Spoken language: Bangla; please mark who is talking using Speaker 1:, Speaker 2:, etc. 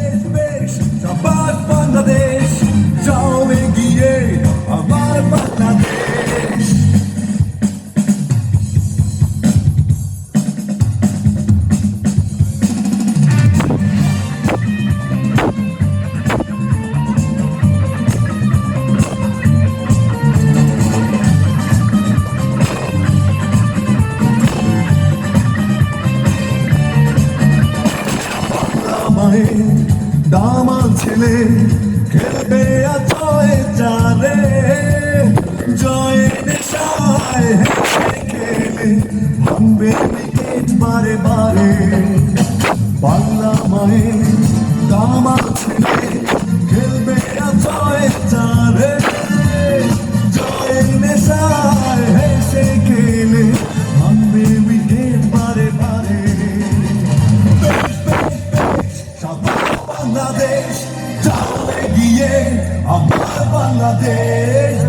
Speaker 1: বেশ বেশ সবার বাংলাদেশ, যাও এগিয়ে আমার বাংলাদেশ। মায়ের দামাল ছেলে খেলবে জয় চারে, জয় নেশায় হেসে খেলে ভাঙবে উইকেট বারে বারে। বাংলা মায়ের দামাল ছেলে খেলবে জয় চারে, জয় নেশায় হেসে খেলে ভাঙবে উইকেট বারে বারে। বাংলাদেশ, যাও এগিয়ে আমার বাংলাদেশ।